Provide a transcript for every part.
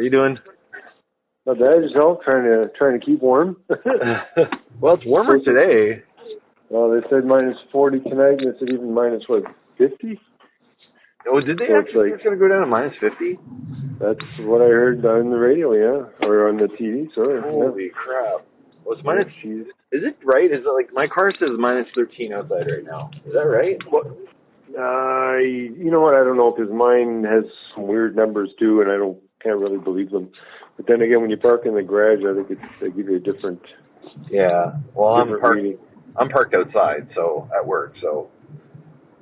you doing? Not bad. Yourself? Trying to keep warm. Well, it's warmer today. Well, they said minus 40 tonight, and they said even minus, what, 50? Oh, did they actually say it's going to go down to minus 50? That's what I heard on the radio, yeah. Or on the TV, sorry. Holy crap. Well, it's minus... Is it right? Is it like... My car says minus 13 outside right now. Is that right? What? You know what? I don't know, because mine has some weird numbers, too, and I can't really believe them. But then again, when you park in the garage, I think they give you a different... Yeah. Well, I'm parked outside, so at work, so...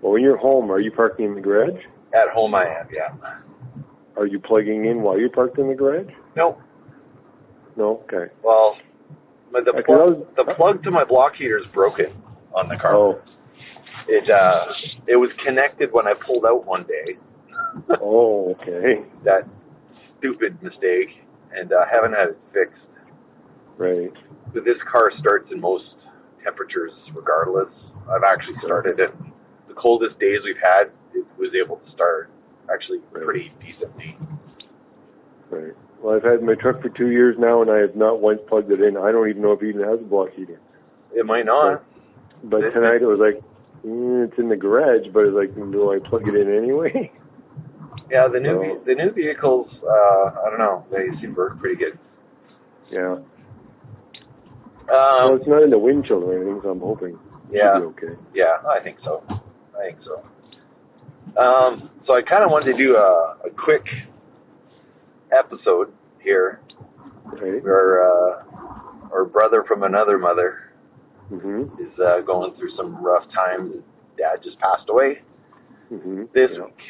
Well, when you're home, are you parking in the garage? At home I am, yeah. Are you plugging in while you're parked in the garage? No. No? Okay. Well, the plug to my block heater is broken on the car. Oh. It was connected when I pulled out one day. Oh, okay. That stupid mistake, and I haven't had it fixed. Right. But this car starts in most temperatures regardless. I've actually started it. The coldest days we've had, it was able to start actually pretty decently. Right. Well, I've had my truck for 2 years now, and I have not once plugged it in. I don't even know if it even has a block heater. It might not. But tonight it was like, it's in the garage, but it's like, do I plug it in anyway? Yeah, the new vehicles, I don't know, they seem to work pretty good. Yeah. Well, it's not in the windshield or anything, so I'm hoping it'll be okay. Yeah, I think so. So I kind of wanted to do a quick episode here. Okay. Where our brother from another mother is going through some rough times. His dad just passed away this week.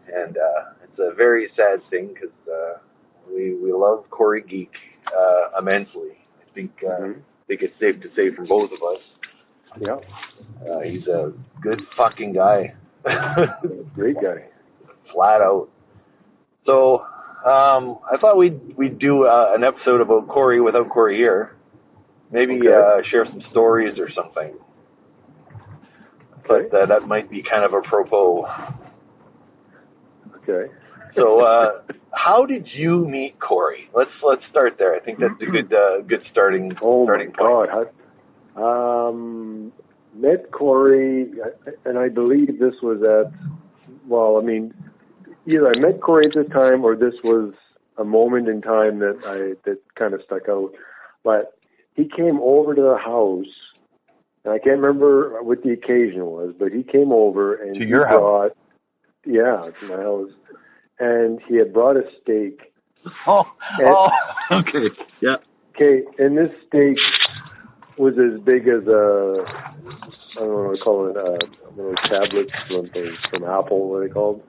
And it's a very sad thing because we love Corey Geek immensely. I think it's safe to say from both of us. Yeah. He's a good fucking guy. Great guy. Flat out. So I thought we'd do an episode about Corey without Corey here. Maybe share some stories or something. But that might be kind of apropos. Okay. So, how did you meet Corey? Let's start there. I think that's a good starting point. God. Met Corey, and I believe this was either I met Corey at this time or this was a moment in time that kind of stuck out. But he came over to the house, and I can't remember what the occasion was, but he came over and to your house. Yeah, to my house. And he had brought a steak. Okay. Yeah. Okay, and this steak was as big as I don't know what to call it, one of those tablets from Apple, what are they called?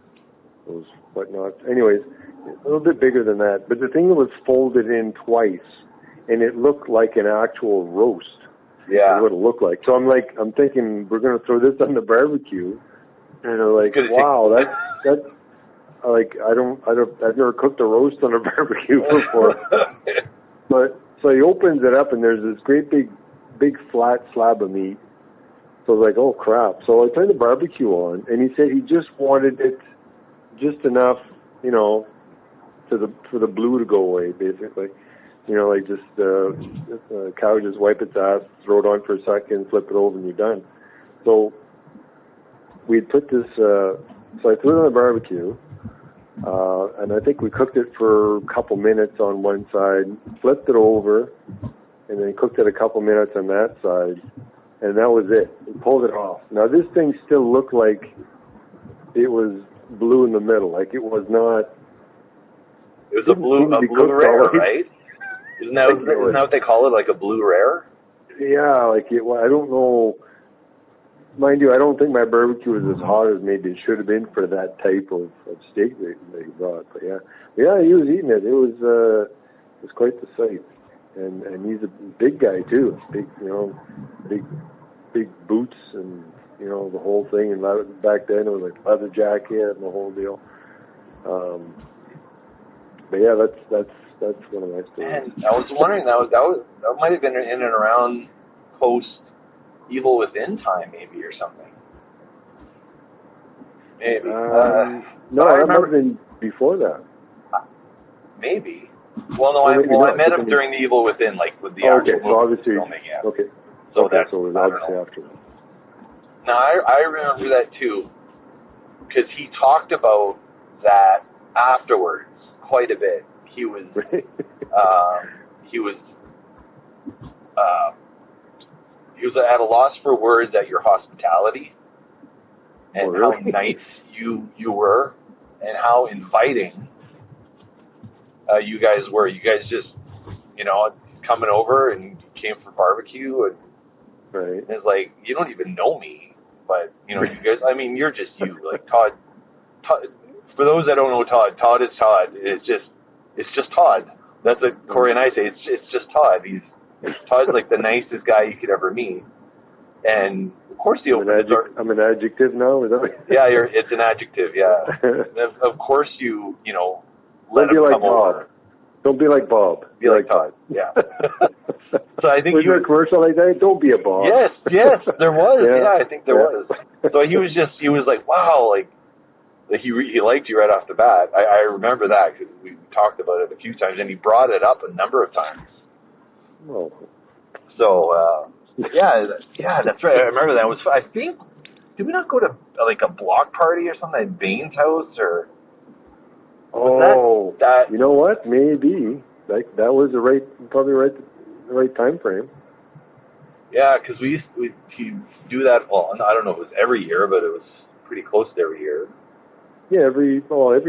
Those whatnot. Anyways, a little bit bigger than that. But the thing was folded in twice, and it looked like an actual roast. Yeah. What it looked like. So I'm thinking we're going to throw this on the barbecue. And I'm like, wow, that's like I've never cooked a roast on a barbecue before. But so he opens it up and there's this great big flat slab of meat. So I was like, oh crap. So I turned the barbecue on and he said he just wanted it just enough, for the blue to go away, basically. Like just the cow just wipe its ass, throw it on for a second, flip it over, and you're done. So we put this, so I threw it on the barbecue, and I think we cooked it for a couple minutes on one side, flipped it over, and then cooked it a couple minutes on that side, and that was it. We pulled it off. Now this thing still looked like it was blue in the middle, like it was not. It was a blue rare, right? Isn't that what they call it, like a blue rare? Yeah, like it. I don't know. Mind you, I don't think my barbecue was as hot as maybe it should have been for that type of steak that he brought. But yeah, he was eating it. It was quite the sight, and he's a big guy too. Big, big boots and the whole thing. And back then it was like leather jacket and the whole deal. But yeah, that's one of my stories. And I was wondering that might have been in and around post Evil Within time, maybe, or something. Maybe. No, I might have been before that. Maybe. Well, no, I met him during the Evil Within, like with the actual so obviously, filming. Yeah. Okay. So okay, that's so it was obviously after that. No, I remember that too, because he talked about that afterwards quite a bit. He was at a loss for words at your hospitality and how nice you were and how inviting you guys were. You guys just, coming over and came for barbecue and it's like, you don't even know me, but you guys, I mean, you're just you. Like Todd, for those that don't know Todd is Todd. It's just Todd. That's what Corey and I say. It's just Todd. Todd's like the nicest guy you could ever meet. And of course he opened the door. I'm an adjective now, is that what? Yeah, it's an adjective, yeah. Of course you let him come over. Don't be like Bob. Be like Todd. Yeah. So I think was there a commercial like that? Don't be a Bob. Yes, there was. Yeah, I think there was. So he was like, wow, like he liked you right off the bat. I remember that because we talked about it a few times, and he brought it up a number of times. Oh. So yeah, that's right. I remember that. I think, did we not go to like a block party or something at Bain's house or? That you know what? Maybe that was the right time frame. Yeah, because we do that. Well, I don't know if it was every year, but it was pretty close to every year. Yeah, every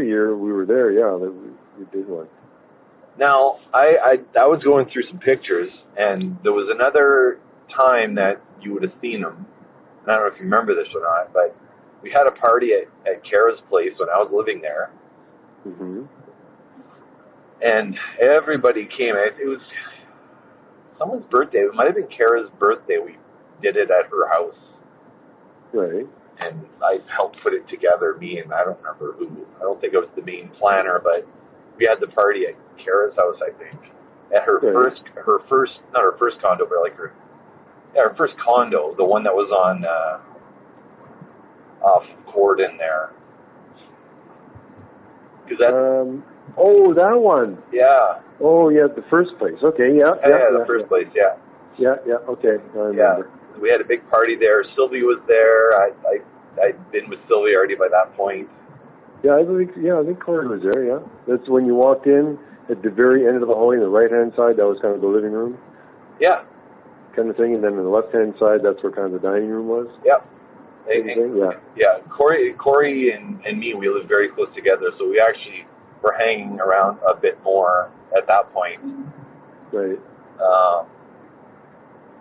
year we were there. Yeah, we did one. Now I was going through some pictures, and there was another time that you would have seen them. I don't know if you remember this or not, but we had a party at Kara's place when I was living there. Mm-hmm. And everybody came. It was someone's birthday. It might have been Kara's birthday. We did it at her house. Right. And I helped put it together, me and I don't remember who. I don't think it was the main planner, but we had the party at Kara's house, I think. At her first, not her first condo, but like her first condo, the one that was on off Corden there. That one. Yeah. Oh, yeah, the first place. Okay, yeah. The first place, yeah. Yeah, okay, I remember. Yeah, we had a big party there. Sylvie was there. I'd been with Sylvie already by that point. Yeah, I think Corey was there, yeah. That's when you walked in at the very end of the hallway on the right-hand side, that was kind of the living room. Yeah. Kind of thing, and then on the left-hand side, that's where kind of the dining room was. Yeah. Yeah, Corey and me, we lived very close together, so we actually were hanging around a bit more at that point. Right.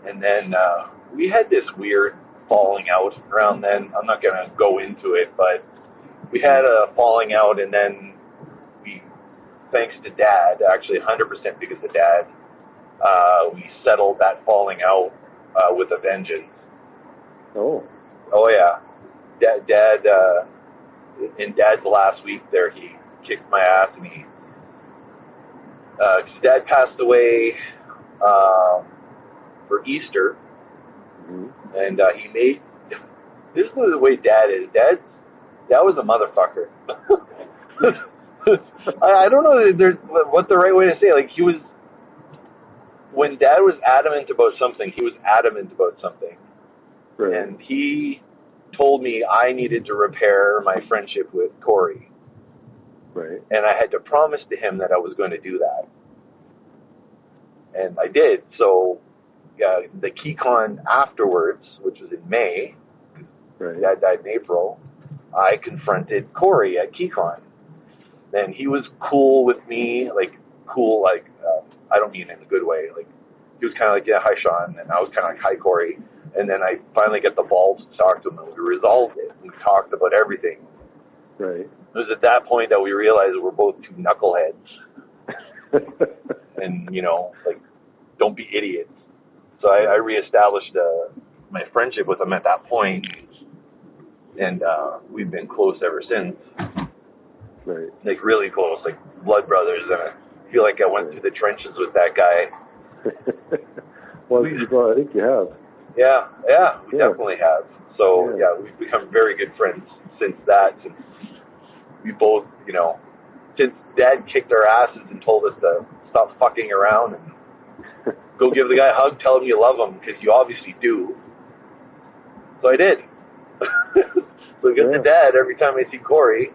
And then we had this weird falling out around then. I'm not going to go into it, but we had a falling out, and then we, thanks to Dad, actually 100% because of Dad, we settled that falling out with a vengeance. Oh yeah, Dad. In Dad's last week there, he kicked my ass, and cause Dad passed away for Easter, and he made. This is the way Dad is. Dad was a motherfucker. I don't know what the right way to say it. Like he was. When Dad was adamant about something, he was adamant about something. Right. And he told me I needed to repair my friendship with Corey. Right. And I had to promise to him that I was going to do that. And I did. So the Keycon afterwards, which was in May, Dad died in April, I confronted Corey at Keycon. And he was cool with me, I don't mean in a good way. Like, he was kind of like, yeah, hi, Sean. And I was kind of like, hi, Corey. And then I finally got the balls to talk to him, and we resolved it. We talked about everything. Right. It was at that point that we realized we're both two knuckleheads. And, don't be idiots. So I reestablished my friendship with him at that point. And we've been close ever since. Right. Like, really close, like blood brothers. And I feel like I went through the trenches with that guy. Well, I think you have. Yeah, we definitely have. So, we've become very good friends since that. Since we both, since Dad kicked our asses and told us to stop fucking around and go give the guy a hug, tell him you love him, because you obviously do. So I did. So because the dad, every time I see Corey,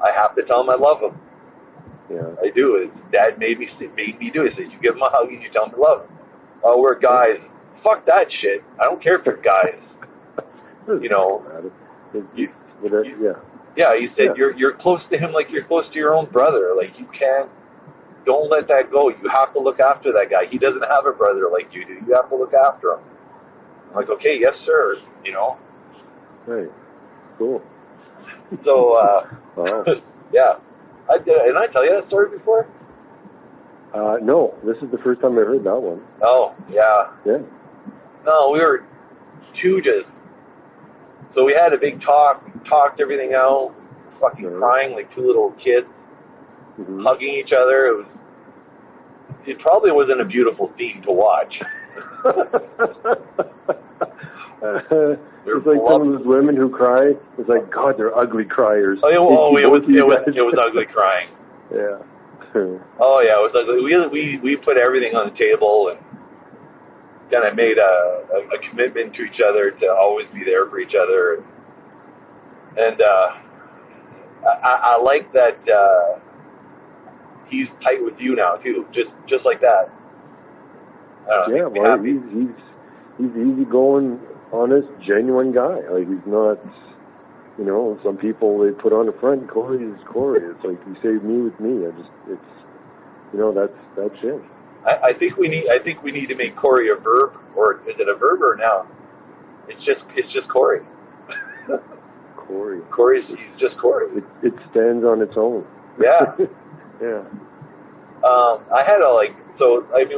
I have to tell him I love him. Yeah. I do. Dad made me do it. He says, you give him a hug and you tell him you love him. Oh, we're guys. Fuck that shit. I don't care if they're guys. You know. Yeah, he said, you're close to him like you're close to your own brother. Like, you can't, don't let that go. You have to look after that guy. He doesn't have a brother like you do. You have to look after him. I'm like, okay, yes, sir. You know. Right. Cool. So, wow. Yeah. Didn't I tell you that story before? No. This is the first time I heard that one. Oh, yeah. Yeah. No, we were so we had a big talk, talked everything out, fucking crying like two little kids, hugging each other. It probably wasn't a beautiful scene to watch. It's like some of those women who cry. It's like, God, they're ugly criers. Oh, it was ugly crying. Yeah. Oh yeah, it was ugly. We put everything on the table and kind of made a commitment to each other to always be there for each other. And I like that he's tight with you now too, just like that. Yeah, well, he's easygoing, honest, genuine guy. Like, he's not, you know, some people they put on the front, Corey is Corey. It's like, you saved me with me. It's, you know, that's it. I think we need to make Corey a verb, or is it a verb or a noun? It's just Corey. Corey. He's just Corey. It stands on its own. Yeah. Yeah. I had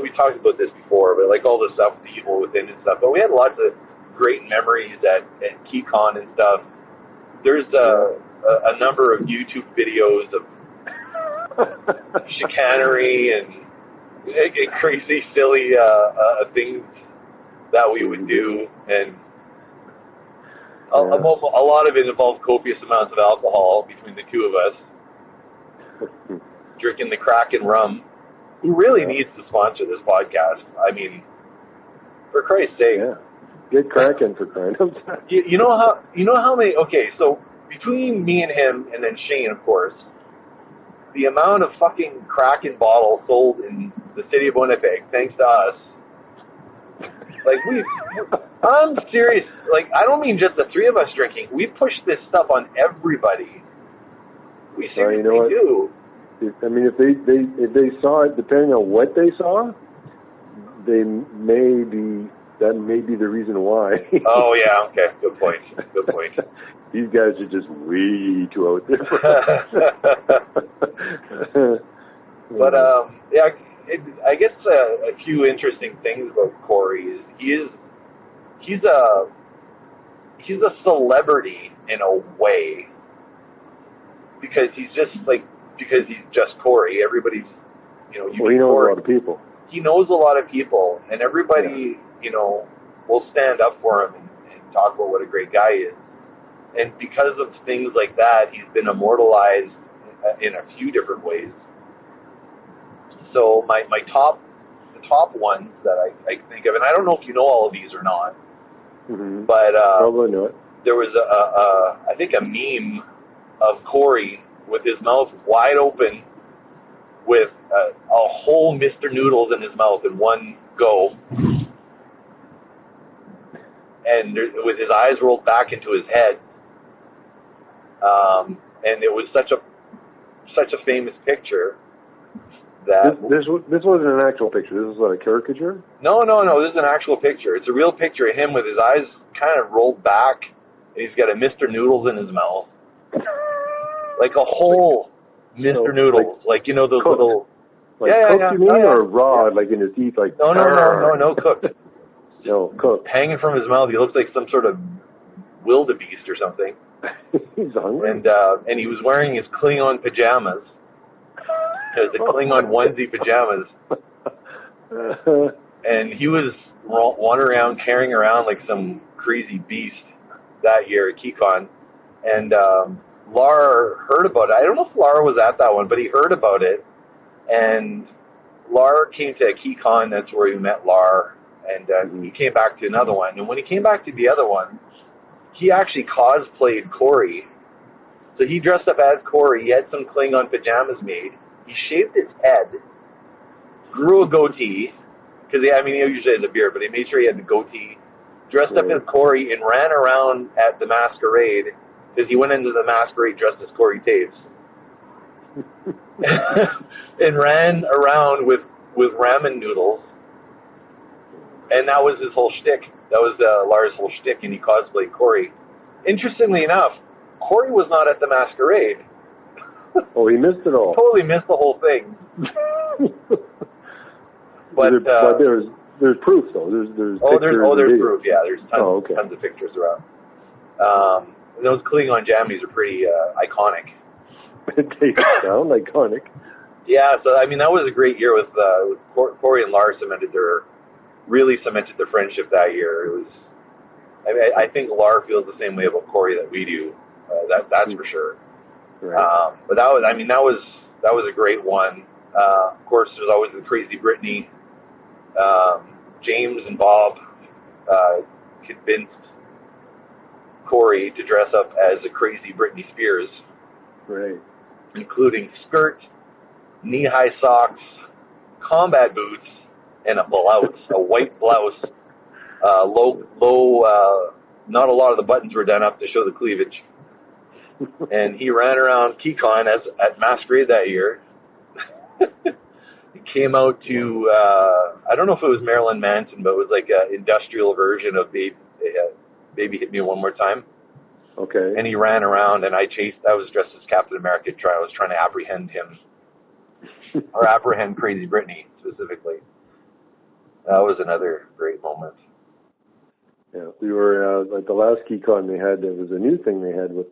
we talked about this before, but like all the stuff, the evil within and stuff. But we had lots of great memories at Keycon and stuff. There's a number of YouTube videos of chicanery and crazy, silly things that we would do, and a lot of it involved copious amounts of alcohol between the two of us, drinking the Kraken rum. He really needs to sponsor this podcast. I mean, for Christ's sake. Yeah. Get Kraken for crying out loud. You know how many? Okay, so between me and him, and then Shane, of course, the amount of fucking Kraken bottles sold in the city of Winnipeg, thanks to us. Like, I'm serious. Like, I don't mean just the three of us drinking. We push this stuff on everybody. We seriously do. I mean, if they saw it, depending on what they saw, that may be the reason why. Oh yeah, okay, good point. These guys are just way too out there. But I guess a few interesting things about Corey is he's a celebrity in a way, because he's just Corey. Everybody's, you know, he knows Corey. A lot of people. He knows a lot of people, and everybody, you know, will stand up for him and talk about what a great guy is. And because of things like that, he's been immortalized in a few different ways. So the top ones that I think of, and I don't know if you know all of these or not, but probably not. There was I think a meme of Corey with his mouth wide open, with a whole Mr. Noodles in his mouth in one go, and with his eyes rolled back into his head, and it was such a famous picture that this wasn't an actual picture. This was what, a caricature? No. This is an actual picture. It's a real picture of him with his eyes kind of rolled back, and he's got a Mr. Noodles in his mouth, like a whole Mr. Noodles, like you know those cooked. Little. Like cooked, you mean, or raw, like in his teeth, like. No, cooked. No, cooked. Hanging from his mouth, he looks like some sort of wildebeest or something. He's hungry. And he was wearing his Klingon pajamas. The Klingon onesie pajamas. And he was wandering around, carrying around like some crazy beast that year at Keycon. And Lar heard about it. I don't know if Lar was at that one, but he heard about it. And Lar came to Keycon. That's where we met Lar, and he came back to another one. And when he came back to the other one, he actually cosplayed Corey. So he dressed up as Corey. He had some Klingon pajamas made. He shaved his head, grew a goatee, because he usually has a beard, but he made sure he had the goatee, dressed up as Corey, and ran around at the masquerade, because he went into the masquerade dressed as Corey Toews. And ran around with ramen noodles. And that was his whole shtick. That was Lars' whole shtick, and he cosplayed Corey. Interestingly enough, Corey was not at the masquerade. Oh, he missed it all. Totally missed the whole thing. but there's proof though. There's there's proof. Yeah, there's tons of pictures around. And those Klingon jammies are pretty iconic. They sound iconic. Yeah, so that was a great year with Corey and Lars really cemented their friendship that year. It was. I think Lar feels the same way about Corey that we do. That's for sure. Right. But that was a great one. Of course, there's always the Crazy Britney. James and Bob convinced Corey to dress up as a crazy Britney Spears. Right. Including skirt, knee-high socks, combat boots, and a blouse, a white blouse. Not a lot of the buttons were done up to show the cleavage. And he ran around Keycon at Masquerade that year. He came out to, I don't know if it was Marilyn Manson, but it was like an industrial version of Baby Hit Me One More Time. Okay. And he ran around, and I was dressed as Captain America. I was trying to apprehend him, or apprehend Crazy Britney specifically. That was another great moment. Yeah, we were at the last Keycon they had. There was a new thing they had with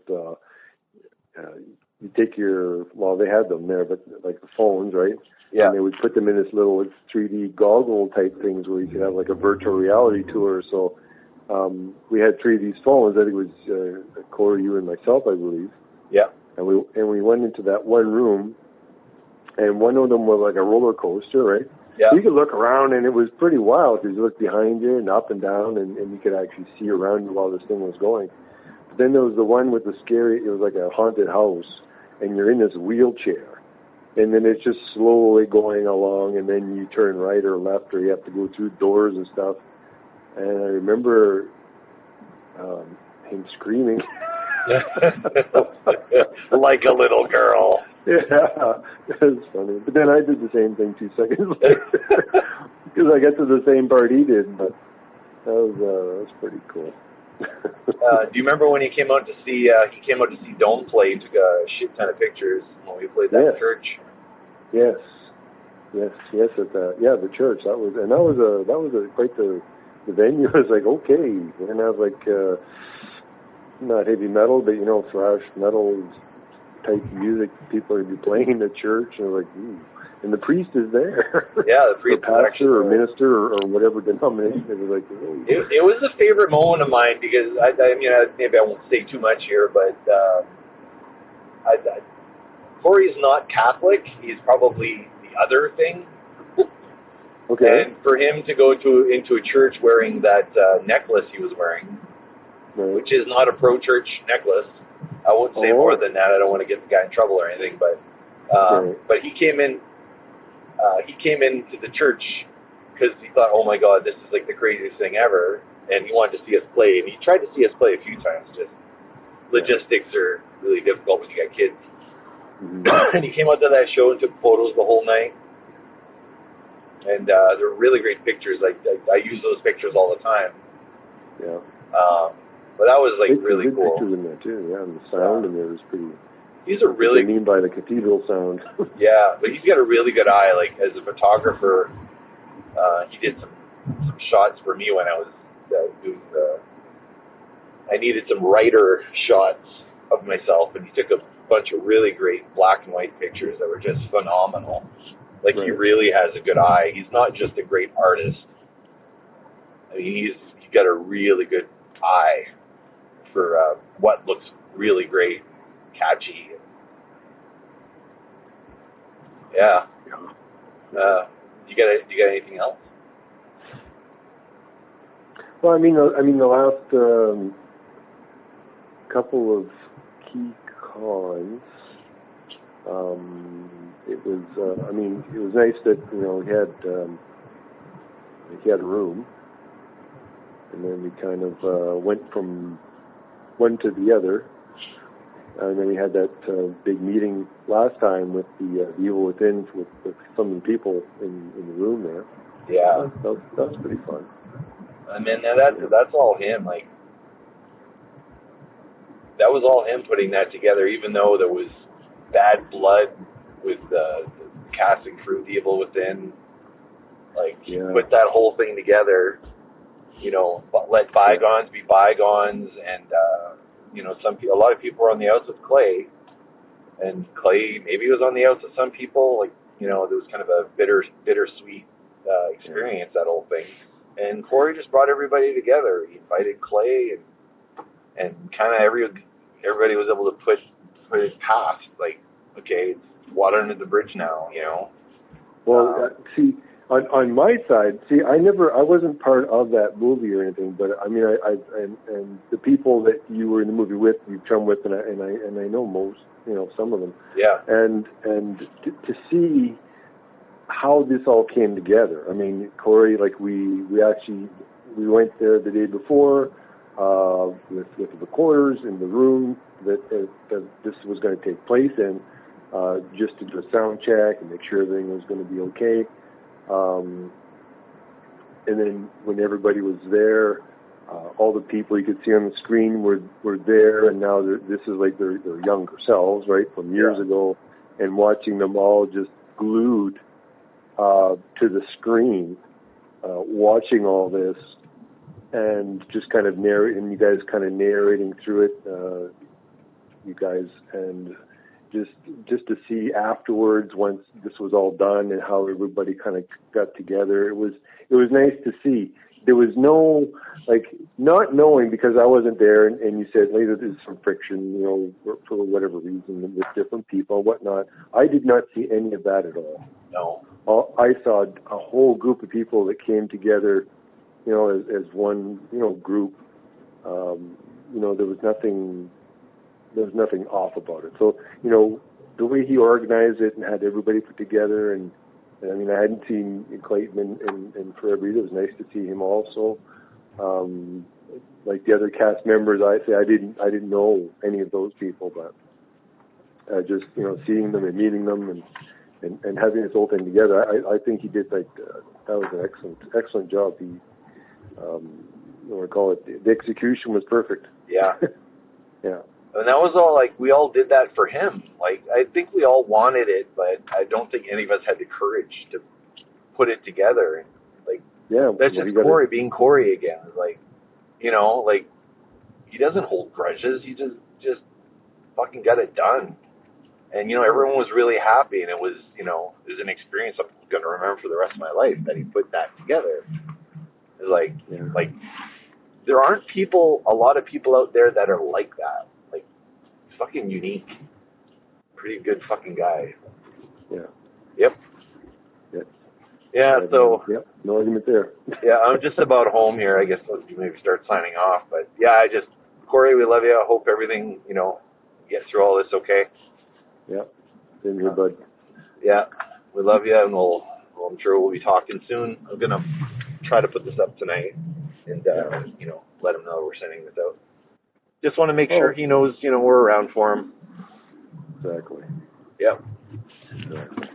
you take they had them there, but like the phones, right? Yeah. And they would put them in this little 3D goggle type things where you could have like a virtual reality tour. So we had 3 of these phones. I think it was Corey, you, and myself, I believe. Yeah. And we went into that one room, and one of them was like a roller coaster, right? Yeah. So you could look around, and it was pretty wild because you looked behind you and up and down, and you could actually see around you while this thing was going. But then there was the one with it was like a haunted house, and you're in this wheelchair, and then it's just slowly going along, and then you turn right or left, or you have to go through doors and stuff. And I remember him screaming. Like a little girl. Yeah, it was funny. But then I did the same thing 2 seconds later because I got to the same part he did. But that was pretty cool. Do you remember when he came out to see Dome play? Took a shit ton of pictures when we played that church. Yes. At the church. That was quite the venue. I was like, okay, we're gonna have like not heavy metal, but thrash metal type music. People are gonna be playing in the church, and like, ooh. And the priest is there. Yeah, the priest, the pastor or minister or whatever denomination. It was like, oh. It was a favorite moment of mine because maybe I won't say too much here, but Corey's not Catholic. He's probably the other thing. Okay. And for him to go into a church wearing that necklace he was wearing, which is not a pro-church necklace, I won't say more than that. I don't want to get the guy in trouble or anything, but he came in. He came into the church because he thought, "Oh my God, this is like the craziest thing ever," and he wanted to see us play. And he tried to see us play a few times. Just logistics are really difficult when you got kids. Mm-hmm. And he came out to that show and took photos the whole night. And they're really great pictures. I use those pictures all the time. Yeah. But that was like really cool. Pictures in there too. Yeah, and the sound in there was pretty. He's a really. What I mean by the cathedral sound. Yeah, but he's got a really good eye. Like as a photographer, he did some shots for me when I was doing I needed some writer shots of myself, and he took a bunch of really great black and white pictures that were just phenomenal. Like he really has a good eye. He's not just a great artist. I mean, he's got a really good eye for what looks really great, catchy. Yeah. You got anything else? Well, I mean, the last couple of Keycons, it was nice that he had a room, and then we kind of went from one to the other, and then we had that big meeting last time with the Evil Within with some of the people in the room there. Yeah, that was pretty fun. I mean, that's all him. Like, that was all him putting that together. Even though there was bad blood with the cast and crew, the Evil Within, like, he put that whole thing together. But let bygones be bygones, and a lot of people were on the outs with Clay, and Clay maybe was on the outs with some people. Like, there was kind of a bittersweet experience, that whole thing. And Corey just brought everybody together. He invited Clay, and kind of everybody was able to put it past, like, okay, it's water under the bridge now, Well, see, on my side, I wasn't part of that movie or anything, but I mean, and the people that you were in the movie with, you chum with, and I know most, some of them. Yeah. And to see how this all came together. I mean, Corey, like we went there the day before with the recorders in the room that this was going to take place in, just to do a sound check and make sure everything was going to be okay. And then when everybody was there, all the people you could see on the screen were there, and now this is like their younger selves, right, from years ago, and watching them all just glued to the screen, watching all this, and just kind of you guys kind of narrating through it, you guys, and just to see afterwards, once this was all done, and how everybody kind of got together, it was nice to see. There was no, like, not knowing, because I wasn't there, and you said later there's some friction, for whatever reason, with different people and whatnot. I did not see any of that at all. No. I saw a whole group of people that came together, as one, group. There was nothing off about it. So, the way he organized it and had everybody put together, and I mean, I hadn't seen Clayton in forever either. It was nice to see him also. Like the other cast members, I didn't know any of those people, but just seeing them and meeting them and having this whole thing together, I think he did that was an excellent job. He, I call it, the execution was perfect. Yeah. Yeah. And that was all, like, we all did that for him. Like, I think we all wanted it, but I don't think any of us had the courage to put it together. Like, that's just Corey being Corey again. Like, like, he doesn't hold grudges. He just fucking got it done. And, everyone was really happy, and it was, it was an experience I'm going to remember for the rest of my life that he put that together. It's like, there aren't a lot of people out there that are like that. Like, fucking unique. Pretty good fucking guy. Yeah. Yep. Yeah, so... Yep, no argument there. Yeah, I'm just about home here. I guess let's maybe start signing off. But, yeah, Corey, we love you. I hope everything, get through all this okay. Yeah. Same here, bud. Yeah, we love you, and I'm sure we'll be talking soon. I'm going to try to put this up tonight and, let him know we're sending this out. Just want to make sure he knows, we're around for him. Exactly. Yep. Exactly.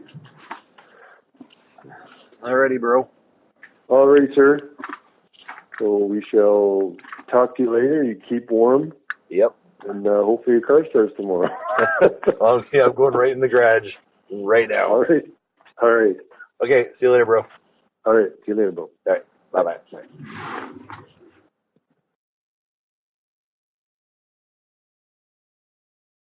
Alrighty, bro. Alrighty, sir. So we shall talk to you later. You keep warm. Yep. And hopefully your car starts tomorrow. Okay, I'm going right in the garage right now. All right. Okay, see you later, bro. All right, see you later, bro. All right, bye-bye. Bye.